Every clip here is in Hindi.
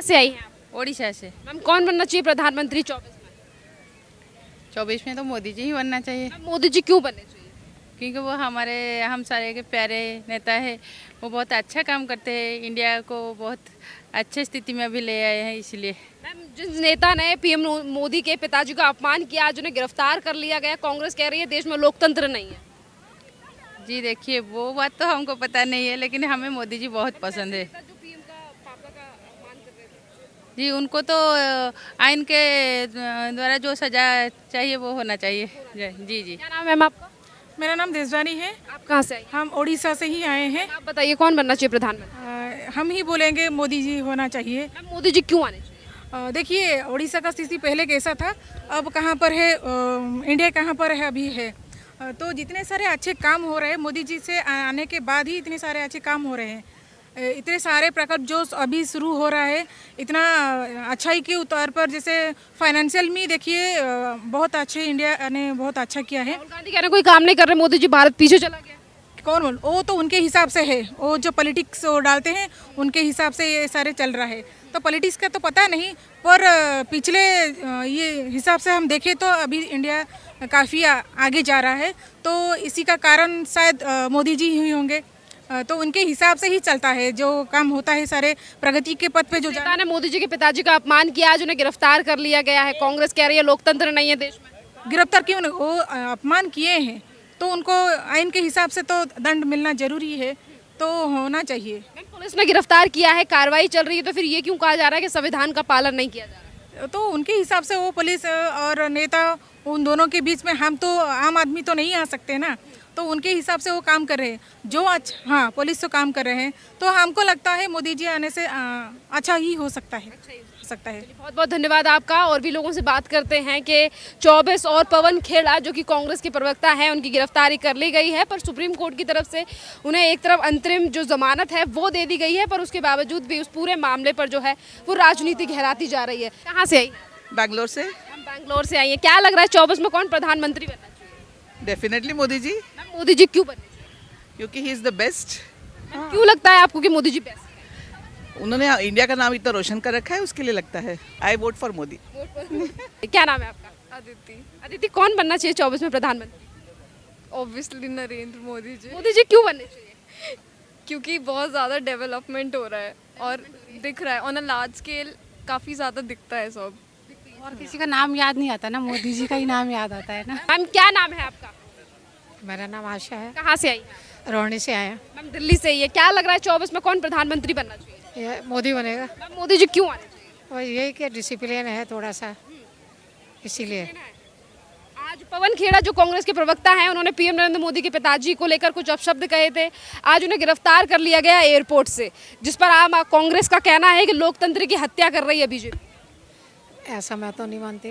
से आई हैं आप? ओडिशा से। मैम कौन बनना चाहिए प्रधानमंत्री 24 में? 24 में तो मोदी जी ही बनना चाहिए, मैम मोदी जी क्यों बनने चाहिए? क्योंकि वो हमारे हम सारे के प्यारे नेता है। वो बहुत अच्छा काम करते हैं, इंडिया को बहुत अच्छे स्थिति में अभी ले आए हैं, इसलिए। मैम जिस नेता ने पीएम मोदी के पिताजी का अपमान किया, आज उन्हें गिरफ्तार कर लिया गया, कांग्रेस कह रही है देश में लोकतंत्र नहीं है। जी देखिए, वो बात तो हमको पता नहीं है, लेकिन हमें मोदी जी बहुत पसंद है। जो पीएम का पापा का अपमान कर रहे थे। जी उनको तो आइन के द्वारा जो सजा चाहिए वो होना चाहिए। जी जी। क्या नाम है मैम आपका? मेरा नाम देशवानी है। आप कहाँ से आई हैं? हम उड़ीसा से ही आए हैं। आप बताइए कौन बनना चाहिए प्रधानमंत्री? हम ही बोलेंगे मोदी जी होना चाहिए। मैम मोदी जी क्यों आने चाहिए? देखिए, उड़ीसा का स्थिति पहले कैसा था, अब कहाँ पर है, इंडिया कहाँ पर है अभी है। तो जितने सारे अच्छे काम हो रहे हैं मोदी जी से आने के बाद ही इतने सारे अच्छे काम हो रहे हैं। इतने सारे प्रकल्प जो अभी शुरू हो रहा है, इतना अच्छाई के तौर पर, जैसे फाइनेंशियल में देखिए बहुत अच्छे इंडिया ने बहुत अच्छा किया है। राहुल गांधी कह रहे हैं कोई काम नहीं कर रहे, मोदी जी भारत पीछे चला गया। कौन बोल, वो तो उनके हिसाब से है, वो जो पॉलिटिक्स वो डालते हैं उनके हिसाब से ये सारे चल रहा है। तो पॉलिटिक्स का तो पता नहीं, पर पिछले ये हिसाब से हम देखें तो अभी इंडिया काफ़ी आगे जा रहा है। तो इसी का कारण शायद मोदी जी ही होंगे। तो उनके हिसाब से ही चलता है, जो काम होता है सारे प्रगति के पथ पे जो नेता ने मोदी जी के पिताजी का अपमान किया, आज उन्हें गिरफ्तार कर लिया गया है, कांग्रेस कह रही है लोकतंत्र नहीं है देश में। गिरफ्तार क्यों नहीं, वो अपमान किए हैं तो उनको आइन के हिसाब से तो दंड मिलना जरूरी है, तो होना चाहिए। मैम पुलिस ने गिरफ्तार किया है, कार्रवाई चल रही है, तो फिर ये क्यों कहा जा रहा है कि संविधान का पालन नहीं किया जा रहा? तो उनके हिसाब से वो पुलिस और नेता, उन दोनों के बीच में हम तो आम आदमी तो नहीं आ सकते ना। तो उनके हिसाब से वो काम कर रहे हैं, जो अच्छा, हाँ पुलिस तो काम कर रहे हैं। तो हमको लगता है मोदी जी आने से अच्छा ही हो सकता है। बहुत बहुत धन्यवाद आपका। और भी लोगों से बात करते हैं कि 24 और पवन खेड़ा जो कि कांग्रेस के प्रवक्ता हैं, उनकी गिरफ्तारी कर ली गई है, पर सुप्रीम कोर्ट की तरफ से उन्हें एक तरफ अंतरिम जो जमानत है वो दे दी गई है, पर उसके बावजूद भी उस पूरे मामले पर जो है वो राजनीति गहराती जा रही है। कहाँ से आई? बैंगलोर से। हम बैंगलोर से आई हैं। क्या लग रहा है 24 में कौन प्रधानमंत्री बनना चाहिए? डेफिनेटली मोदी जी, मैम मोदी जी क्यों बनने चाहिए? क्योंकि ही इज़ द बेस्ट। क्यों लगता है आपको कि मोदी जी बेस्ट? उन्होंने इंडिया का नाम इतना रोशन कर रखा है, उसके लिए लगता है। आई वोट फॉर मोदी। क्या नाम है आपका? अदिति। अदिति कौन बनना चाहिए 24 में प्रधानमंत्री? ऑब्वियसली नरेंद्र मोदी जी, मोदी जी क्यों बनने चाहिए? क्योंकि बहुत ज़्यादा डेवलपमेंट हो रहा है और दिख रहा है ऑन अ लार्ज स्केल, काफ़ी ज़्यादा दिखता है सब। और किसी का नाम याद नहीं आता ना, मोदी जी का ही नाम याद आता है ना। मैम क्या नाम है आपका? मेरा नाम आशा है, कहाँ से आई? रोहनी से आया। मैम दिल्ली से ही है। क्या लग रहा है 24 में कौन प्रधानमंत्री बनना चाहिए? ये मोदी बनेगा। मैम मोदी जी क्यों आने चाहिए? और यही कि डिसिप्लिन है थोड़ा सा, इसीलिए। आज पवन खेड़ा जो कांग्रेस के प्रवक्ता हैं, उन्होंने पीएम नरेंद्र मोदी के पिताजी को लेकर कुछ अपशब्द कहे थे। आज उन्हें गिरफ्तार कर लिया गया एयरपोर्ट से, जिस पर आम कांग्रेस का कहना है कि लोकतंत्र की हत्या कर रही है बीजेपी। ऐसा मैं तो नहीं मानती।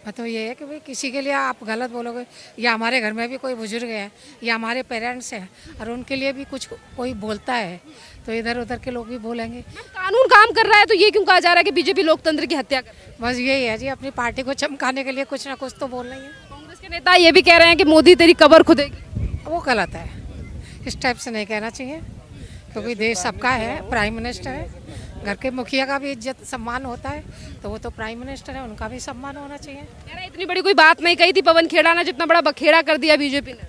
मैं तो ये है कि भाई किसी के लिए आप गलत बोलोगे, या हमारे घर में भी कोई बुजुर्ग है या हमारे पेरेंट्स हैं और उनके लिए भी कुछ कोई बोलता है, तो इधर उधर के लोग भी बोलेंगे। मैम कानून काम कर रहा है, तो ये क्यों कहा जा रहा है कि बीजेपी लोकतंत्र की हत्या कर रही है? बस यही है जी, अपनी पार्टी को चमकाने के लिए कुछ ना कुछ तो बोलना ही है। कांग्रेस के नेता ये भी कह रहे हैं कि मोदी तेरी कबर खुदेगी। वो गलत है, इस टाइप से नहीं कहना चाहिए, क्योंकि देश सबका है, प्राइम मिनिस्टर है, घर के मुखिया का भी इज्जत सम्मान होता है, तो वो तो प्राइम मिनिस्टर है, उनका भी सम्मान होना चाहिए। यार इतनी बड़ी कोई बात नहीं कही थी पवन खेड़ा ने, जितना बड़ा बखेड़ा कर दिया बीजेपी ने।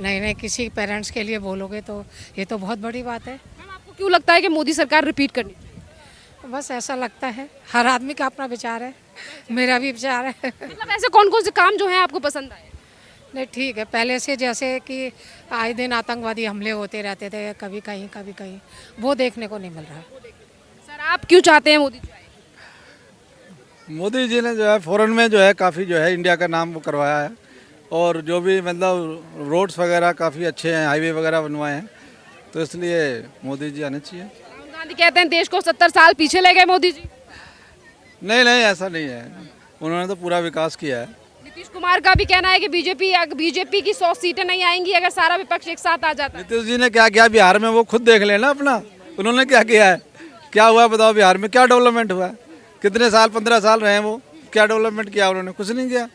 नहीं नहीं, किसी पेरेंट्स के लिए बोलोगे तो ये तो बहुत बड़ी बात है। मैम आपको क्यों लगता है कि मोदी सरकार रिपीट करनी चाहिए? बस ऐसा लगता है, हर आदमी का अपना विचार है, मेरा भी विचार है। मतलब ऐसे कौन कौन से काम जो हैं आपको पसंद आए? नहीं ठीक है, पहले से जैसे कि आए दिन आतंकवादी हमले होते रहते थे, कभी कहीं, वो देखने को नहीं मिल रहा। सर आप क्यों चाहते हैं मोदी जी आए? मोदी जी ने जो है फॉरेन में जो है काफ़ी जो है इंडिया का नाम वो करवाया है, और जो भी मतलब रोड्स वगैरह काफ़ी अच्छे हैं, हाईवे वगैरह बनवाए हैं, तो इसलिए मोदी जी आने चाहिए। राहुल गांधी कहते हैं देश को 70 साल पीछे ले गए मोदी जी। नहीं नहीं, ऐसा नहीं है, उन्होंने तो पूरा विकास किया है। नीतीश कुमार का भी कहना है कि बीजेपी की 100 सीटें नहीं आएंगी अगर सारा विपक्ष एक साथ आ जाता है। नीतीश जी ने क्या किया बिहार में, वो खुद देख लेना अपना, उन्होंने क्या किया है, क्या हुआ बताओ, बिहार में क्या डेवलपमेंट हुआ है? कितने साल, 15 साल रहे हैं वो, क्या डेवलपमेंट किया उन्होंने? कुछ नहीं किया,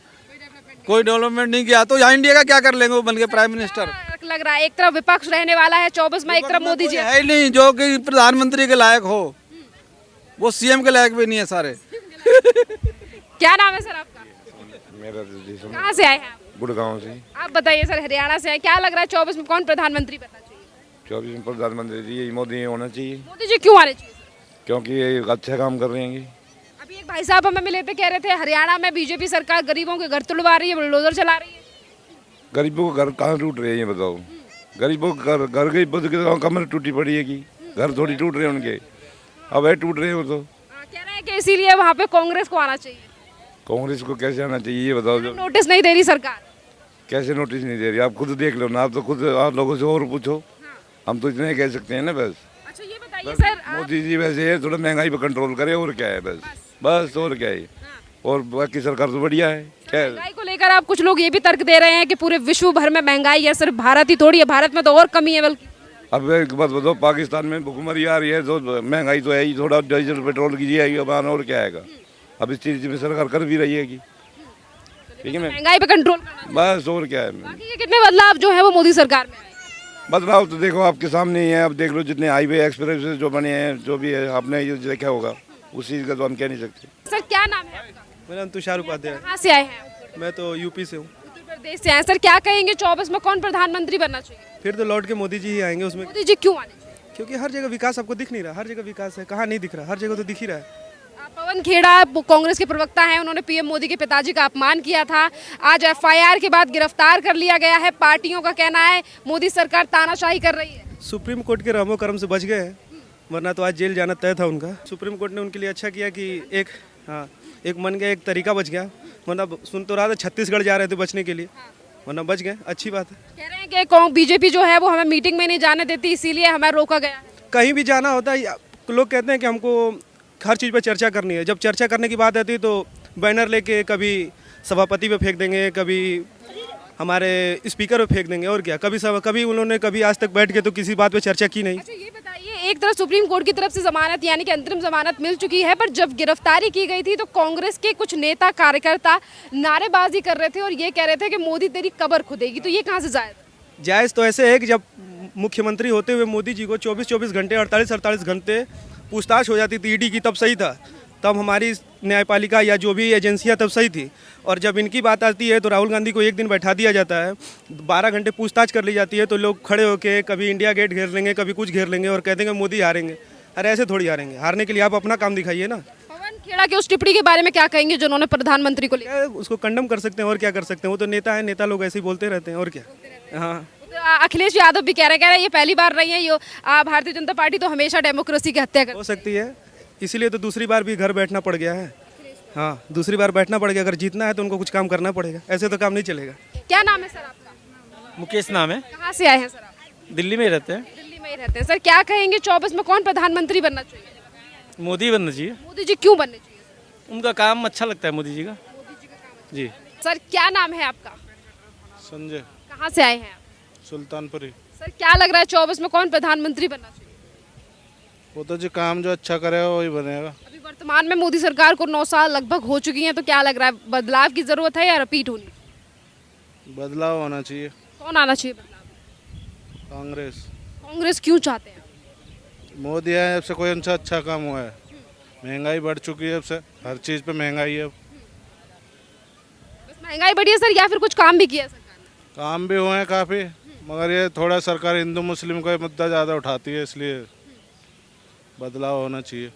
कोई डेवलपमेंट नहीं किया। तो यहाँ इंडिया का क्या कर लेंगे वो बन के प्राइम मिनिस्टर? लग रहा है एक तरफ विपक्ष रहने वाला है 24 में, एक तरफ मोदी जी है ही नहीं जो कि प्रधानमंत्री के लायक हो। वो सीएम के लायक भी नहीं है सारे। क्या नाम है सर आपका? मेरा कहाँ से आए हैं आप? गुड़गांव से। आप बताइए सर, हरियाणा से आए, क्या लग रहा है 24 में कौन प्रधानमंत्री बनना चाहिए? 24 में प्रधानमंत्री जी यही मोदी होना चाहिए, मोदी जी क्यों आने चाहिए सर? क्योंकि ये अच्छा काम कर रहे हैं ये। अभी एक भाई साहब हमें मिले थे, कह रहे थे हरियाणा में बीजेपी सरकार गरीबों के घर तुड़वा रही है, बुलडोजर चला रही है। गरीबों को घर कहाँ टूट रहे हैं ये बताओ। गरीबों को घर गरीबों की कमर टूटी पड़ी है कि घर थोड़ी टूट रहे हैं उनके, अब है टूट रहे हैं वो तो। कह रहे हैं कि इसीलिए वहाँ पे कांग्रेस को आना चाहिए। कांग्रेस को कैसे आना चाहिए ये बताओ। जब नोटिस नहीं दे रही सरकार। कैसे नोटिस नहीं दे रही, आप खुद देख लो ना, आप तो खुद आप लोगों से और पूछो, हम तो इतना ही कह सकते हैं ना बस। अच्छा ये बताइए सर, मोदी जी वैसे है थोड़ा महंगाई पे कंट्रोल करे और क्या है, बस और क्या है। और बाकी सरकार तो बढ़िया है। क्या है? महंगाई को लेकर आप कुछ लोग ये भी तर्क दे रहे हैं कि पूरे विश्व भर में महंगाई है, सिर्फ भारत ही थोड़ी है, भारत में तो और कमी है बल्कि। अब एक बात बताओ, पाकिस्तान में भुखमरी आ रही है तो महंगाई तो है ही, थोड़ा डीजल पेट्रोल की जाएगी अब और क्या आएगा। अब इस चीज़ में सरकार कर भी रही है कि ठीक है मैं महंगाई पे कंट्रोल करना। बस और क्या है। बाकी ये कितने बदलाव जो है वो मोदी सरकार में आए? बदलाव तो देखो आपके सामने ही है, अब देख लो जितने हाईवे एक्सप्रेस जो बने हैं, जो भी है आपने ये देखा होगा, उस चीज़ का तो हम कह नहीं सकते। सर क्या नाम है आपका? मेरा नाम तुषार उपाध्याय है। कहाँ से आए हैं? मैं तो यूपी से हूँ। उत्तर प्रदेश से आए। सर क्या कहेंगे 24 में कौन प्रधानमंत्री बनना चाहिए? फिर तो लौट के मोदी जी ही आएंगे उसमें, मोदी जी क्यों आने चाहिए? क्योंकि हर जगह विकास आपको दिख नहीं रहा। हर जगह विकास है, कहाँ नहीं दिख रहा, हर जगह तो दिख ही रहा है। पवन खेड़ा कांग्रेस के प्रवक्ता हैं, उन्होंने पीएम मोदी के पिताजी का अपमान किया था, आज एफआईआर के बाद गिरफ्तार कर लिया गया है। पार्टियों का कहना है मोदी सरकार तानाशाही कर रही है। सुप्रीम कोर्ट के रहमो करम से बच गए हैं, वरना तो आज जेल जाना तय था उनका। सुप्रीम कोर्ट ने उनके लिए अच्छा किया कि एक मन गया, एक तरीका बच गया, वरना सुन तो रहा था छत्तीसगढ़ जा रहे थे बचने के लिए, वरना बच गए, अच्छी बात है। कह रहे हैं कि बीजेपी जो है वो हमें मीटिंग में नहीं जाने देती, इसीलिए हमें रोका गया है। कहीं भी जाना होता है, लोग कहते हैं कि हमको हर चीज़ पर चर्चा करनी है। जब चर्चा करने की बात आती है तो बैनर लेके कभी सभापति पे फेंक देंगे, कभी हमारे स्पीकर पे फेंक देंगे, और क्या। कभी उन्होंने कभी आज तक बैठ के तो किसी बात पे चर्चा की नहीं। अच्छा ये बताइए, एक तरफ सुप्रीम कोर्ट की तरफ से जमानत यानी कि अंतरिम जमानत मिल चुकी है, पर जब गिरफ्तारी की गई थी तो कांग्रेस के कुछ नेता कार्यकर्ता नारेबाजी कर रहे थे और ये कह रहे थे कि मोदी तेरी कब्र खुदेगी, तो ये कहाँ से जायज़? जायज़ तो ऐसे है कि जब मुख्यमंत्री होते हुए मोदी जी को 24-24 घंटे 48-48 घंटे पूछताछ हो जाती थी ईडी की, तब सही था, तब हमारी न्यायपालिका या जो भी एजेंसियां तब सही थी। और जब इनकी बात आती है तो राहुल गांधी को एक दिन बैठा दिया जाता है, 12 घंटे पूछताछ कर ली जाती है, तो लोग खड़े होकर कभी इंडिया गेट घेर लेंगे, कभी कुछ घेर लेंगे और कह देंगे मोदी हारेंगे। अरे ऐसे थोड़ी हारेंगे, हारने के लिए आप अपना काम दिखाइए ना। पवन खेड़ा की उस टिप्पणी के बारे में क्या कहेंगे जो उन्होंने प्रधानमंत्री को लिखा? उसको कंडम कर सकते हैं और क्या कर सकते हैं, वो तो नेता है, नेता लोग ऐसे ही बोलते रहते हैं और क्या। हाँ, अखिलेश यादव भी कह रहे हैं ये पहली बार रही है, भारतीय जनता पार्टी तो हमेशा डेमोक्रेसी की हत्या कर हो सकती है, इसीलिए तो दूसरी बार भी घर बैठना पड़ गया है। हाँ, दूसरी बार बैठना पड़ेगा, अगर जीतना है तो उनको कुछ काम करना पड़ेगा, ऐसे तो काम नहीं चलेगा। क्या नाम है सर आपका? मुकेश नाम है। कहाँ से आए हैं सर आप? दिल्ली में रहते हैं। दिल्ली में ही रहते हैं। सर क्या कहेंगे 24 में कौन प्रधानमंत्री बनना चाहिए? मोदी बनना चाहिए। मोदी जी क्यों बनने चाहिए? उनका काम अच्छा लगता है मोदी जी का। जी। सर क्या नाम है आपका? संजय, कहाँ से आए हैं आप? सुल्तानपुरी। सर क्या लग रहा है 24 में कौन प्रधानमंत्री बनना चाहिए? वो तो जो काम जो अच्छा करेगा वही बनेगा। अभी वर्तमान में मोदी सरकार को 9 साल लगभग हो चुकी हैं, तो क्या लग रहा है बदलाव की जरूरत है या रिपीट होनी? बदलाव होना चाहिए। कौन आना चाहिए बदलाव? कांग्रेस। कांग्रेस क्यों चाहते हैं? मोदी आए जब से कोई उनसे अच्छा काम हुआ है। महंगाई बढ़ चुकी है, अब से हर चीज़ पे महंगाई है। बस महंगाई बढ़ी है सर या फिर कुछ काम भी किया है सरकार ने? काम भी हुए हैं काफ़ी, मगर ये थोड़ा सरकार हिंदू मुस्लिम का मुद्दा ज़्यादा उठाती है, इसलिए बदलाव होना चाहिए।